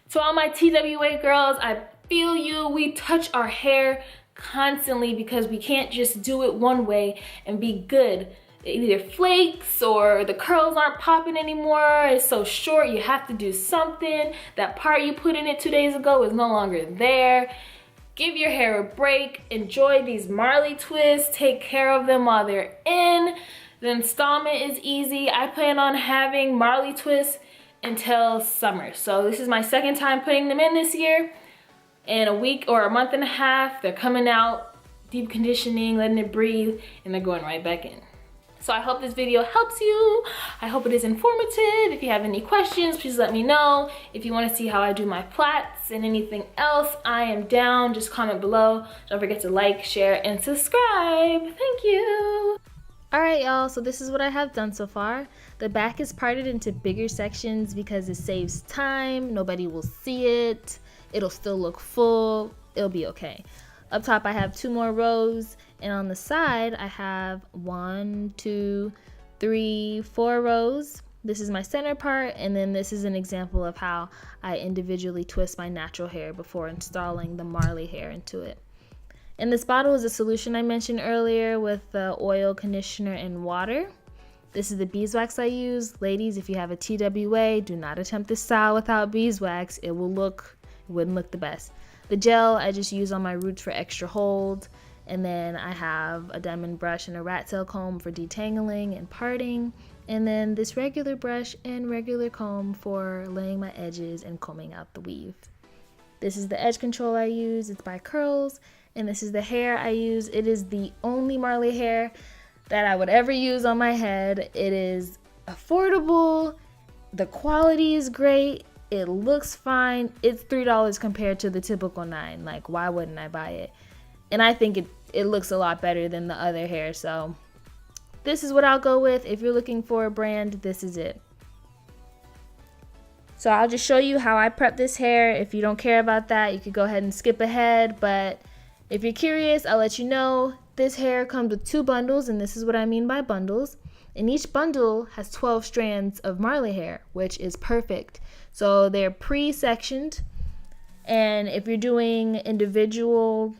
To all my TWA girls, I feel you. We touch our hair constantly because we can't just do it one way and be good. It either flakes or the curls aren't popping anymore. It's so short, you have to do something. That part you put in it 2 days ago is no longer there. Give your hair a break. Enjoy these Marley twists. Take care of them while they're in. The installment is easy. I plan on having Marley twists until summer. So this is my second time putting them in this year. In a week or a month and a half, they're coming out, deep conditioning, letting it breathe, and they're going right back in. So I hope this video helps you. I hope it is informative. If you have any questions, please let me know. If you want to see how I do my plaits and anything else, I am down. Just comment below. Don't forget to like, share, and subscribe. Thank you. Alright y'all, so this is what I have done so far. The back is parted into bigger sections because it saves time. Nobody will see it. It'll still look full. It'll be okay. Up top I have 2 more rows, and on the side I have 1, 2, 3, 4 rows. This is my center part, and then this is an example of how I individually twist my natural hair before installing the Marley hair into it. And this bottle is a solution I mentioned earlier with the oil, conditioner, and water. This is the beeswax I use. Ladies, if you have a TWA, do not attempt this style without beeswax. It wouldn't look the best. The gel I just use on my roots for extra hold, and then I have a diamond brush and a rat tail comb for detangling and parting, and then this regular brush and regular comb for laying my edges and combing out the weave. This is the edge control I use. It's by Curls, and this is the hair I use. It is the only Marley hair that I would ever use on my head. It is affordable, the quality is great, it looks fine. It's $3 compared to the typical $9. Like, why wouldn't I buy it? And I think it looks a lot better than the other hair. So this is what I'll go with. If you're looking for a brand, this is it. So I'll just show you how I prep this hair. If you don't care about that, you could go ahead and skip ahead. But if you're curious, I'll let you know. This hair comes with 2 bundles, and this is what I mean by bundles. And each bundle has 12 strands of Marley hair, which is perfect. So they're pre-sectioned, and if you're doing individual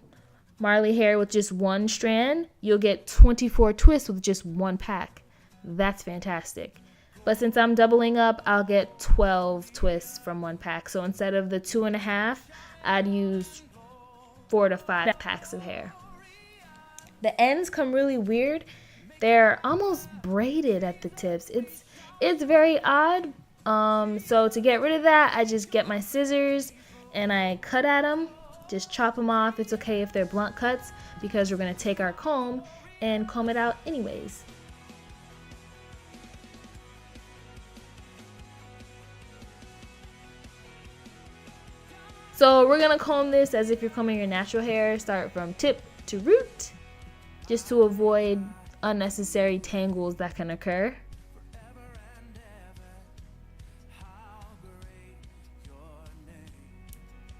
Marley hair with just 1 strand, you'll get 24 twists with just 1 pack. That's fantastic. But since I'm doubling up, I'll get 12 twists from 1 pack. So instead of the 2.5, I'd use 4 to 5 packs of hair. The ends come really weird. They're almost braided at the tips. It's very odd. So to get rid of that, I just get my scissors and I cut at them. Just chop them off. It's okay if they're blunt cuts because we're going to take our comb and comb it out anyways. So we're going to comb this as if you're combing your natural hair. Start from tip to root, just to avoid unnecessary tangles that can occur.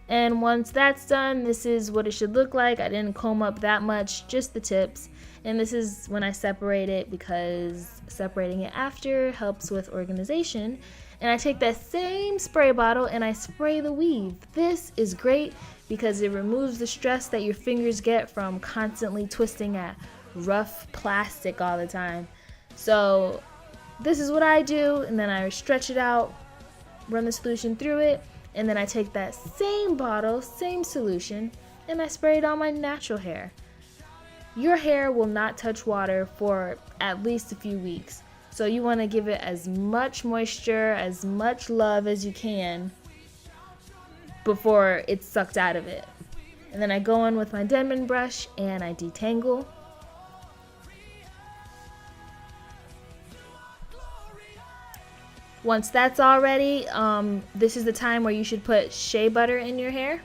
And once that's done, this is what it should look like. I didn't comb up that much, just the tips. And this is when I separate it, because separating it after helps with organization. And I take that same spray bottle and I spray the weave. This is great because it removes the stress that your fingers get from constantly twisting at rough plastic all the time. So this is what I do, and then I stretch it out, run the solution through it, and then I take that same bottle, same solution, and I spray it on my natural hair. Your hair will not touch water for at least a few weeks. So you want to give it as much moisture, as much love as you can before it's sucked out of it. And then I go in with my diamond brush and I detangle. Once that's all ready, this is the time where you should put shea butter in your hair.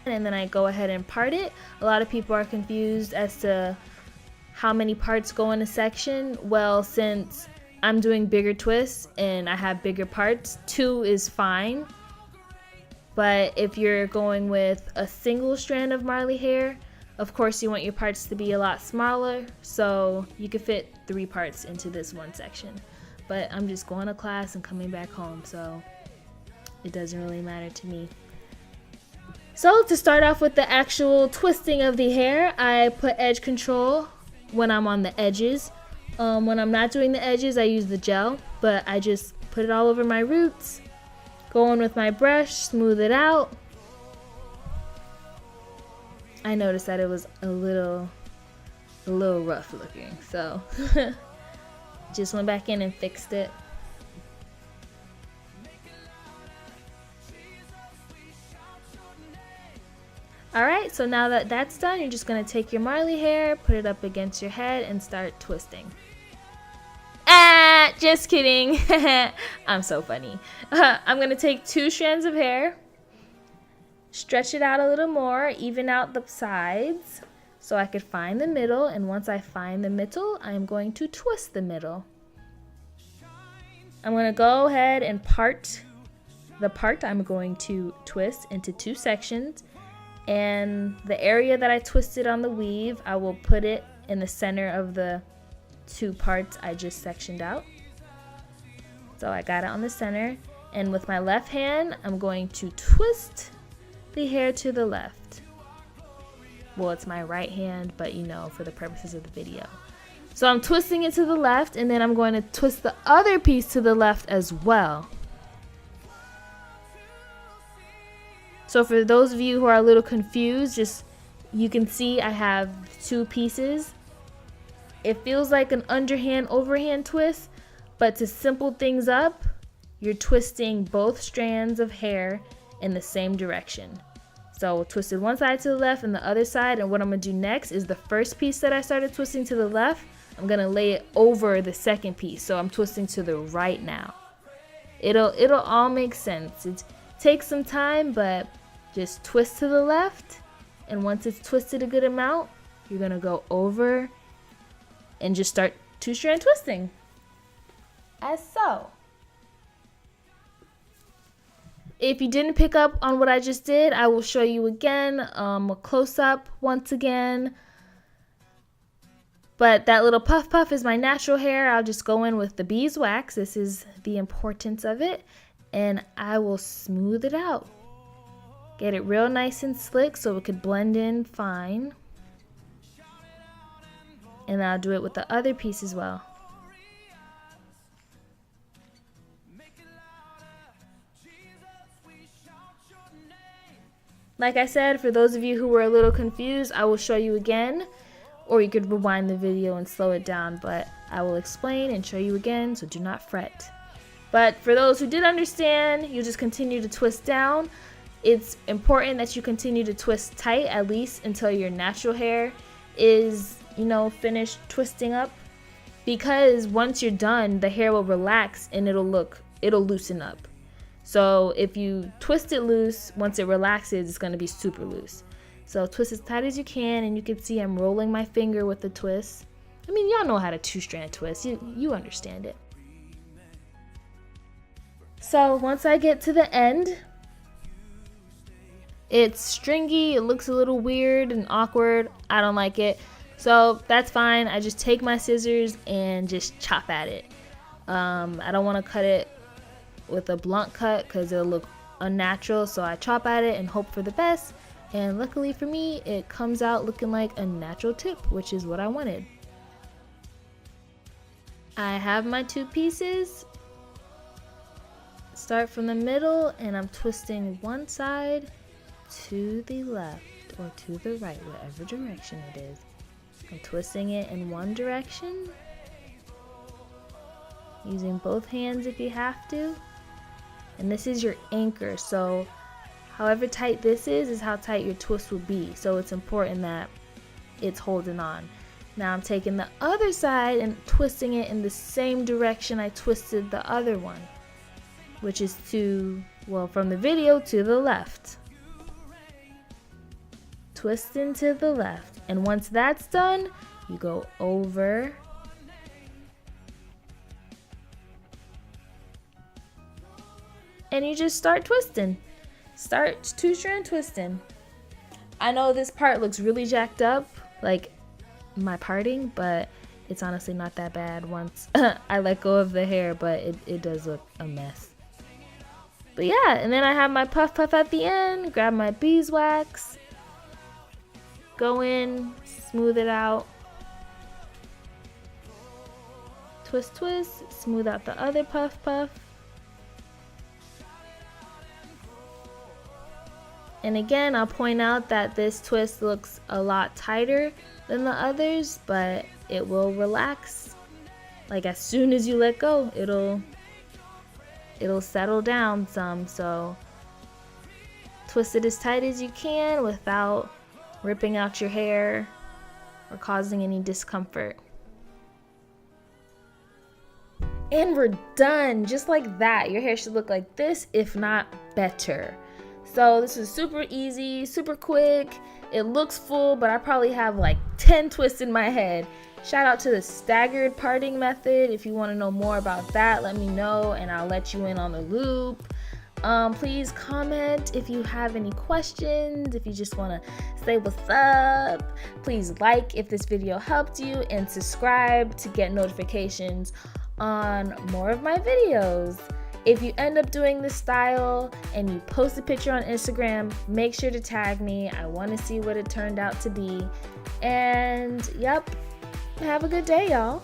And then I go ahead and part it. A lot of people are confused as to how many parts go in a section. Well, since I'm doing bigger twists and I have bigger parts, 2 is fine. But if you're going with a single strand of Marley hair, of course you want your parts to be a lot smaller, so you could fit 3 parts into this one section. but I'm just going to class and coming back home, so it doesn't really matter to me. So to start off with the actual twisting of the hair, I put edge control when I'm on the edges. When I'm not doing the edges, I use the gel, but I just put it all over my roots. Go in with my brush, smooth it out. I noticed that it was a little rough looking, so just went back in and fixed it. Alright, so now that that's done, you're just going to take your Marley hair, put it up against your head, and start twisting. Ah, just kidding. I'm so funny. I'm going to take 2 strands of hair, stretch it out a little more, even out the sides, so I could find the middle, and once I find the middle, I'm going to twist the middle. I'm going to go ahead and part the part I'm going to twist into 2 sections. And the area that I twisted on the weave, I will put it in the center of the 2 parts I just sectioned out. So I got it on the center. And with my left hand, I'm going to twist the hair to the left. Well, it's my right hand, but you know, for the purposes of the video. So I'm twisting it to the left, and then I'm going to twist the other piece to the left as well. So for those of you who are a little confused, you can see I have 2 pieces. It feels like an underhand overhand twist, but to simple things up, you're twisting both strands of hair in the same direction. So twisted one side to the left and the other side, and what I'm going to do next is the first piece that I started twisting to the left, I'm going to lay it over the second piece. So I'm twisting to the right now. It'll all make sense. It takes some time, but just twist to the left, and once it's twisted a good amount, you're going to go over and just start 2-strand twisting, as so. If you didn't pick up on what I just did, I will show you again, a close-up once again. But that little puff puff is my natural hair. I'll just go in with the beeswax. This is the importance of it, and I will smooth it out. Get it real nice and slick so it could blend in fine. And I'll do it with the other piece as well. Like I said, for those of you who were a little confused, I will show you again, or you could rewind the video and slow it down, but I will explain and show you again, so do not fret. But for those who did understand, you just continue to twist down. It's important that you continue to twist tight, at least until your natural hair is, finished twisting up. Because once you're done, the hair will relax and it'll loosen up. So if you twist it loose, once it relaxes, it's going to be super loose. So twist as tight as you can, and you can see I'm rolling my finger with the twist. I mean, y'all know how to 2-strand twist. You understand it. So once I get to the end, it's stringy, it looks a little weird and awkward. I don't like it. So that's fine. I just take my scissors and just chop at it. I don't want to cut it with a blunt cut because it'll look unnatural. So I chop at it and hope for the best. And luckily for me, it comes out looking like a natural tip, which is what I wanted. I have my 2 pieces. Start from the middle, and I'm twisting one side to the left or to the right, whatever direction it is. I'm twisting it in one direction, using both hands if you have to. And this is your anchor, so however tight this is how tight your twist will be. So it's important that it's holding on. Now I'm taking the other side and twisting it in the same direction I twisted the other one, which is from the video to the left. Twisting to the left, and once that's done, you go over and you just start twisting. Start 2-strand twisting. I know this part looks really jacked up, like my parting, but it's honestly not that bad once I let go of the hair, but it does look a mess. But yeah, and then I have my puff puff at the end, grab my beeswax, go in, smooth it out, twist, twist, smooth out the other puff puff. And again, I'll point out that this twist looks a lot tighter than the others, but it will relax. Like as soon as you let go, it'll settle down some. So twist it as tight as you can without ripping out your hair or causing any discomfort. And we're done. Just like that. Your hair should look like this, if not better. So this is super easy, super quick. It looks full, but I probably have like 10 twists in my head. Shout out to the staggered parting method. If you want to know more about that, let me know and I'll let you in on the loop. Please comment if you have any questions, if you just want to say what's up. Please like if this video helped you and subscribe to get notifications on more of my videos. If you end up doing this style and you post a picture on Instagram, make sure to tag me. I want to see what it turned out to be. And yep, have a good day, y'all.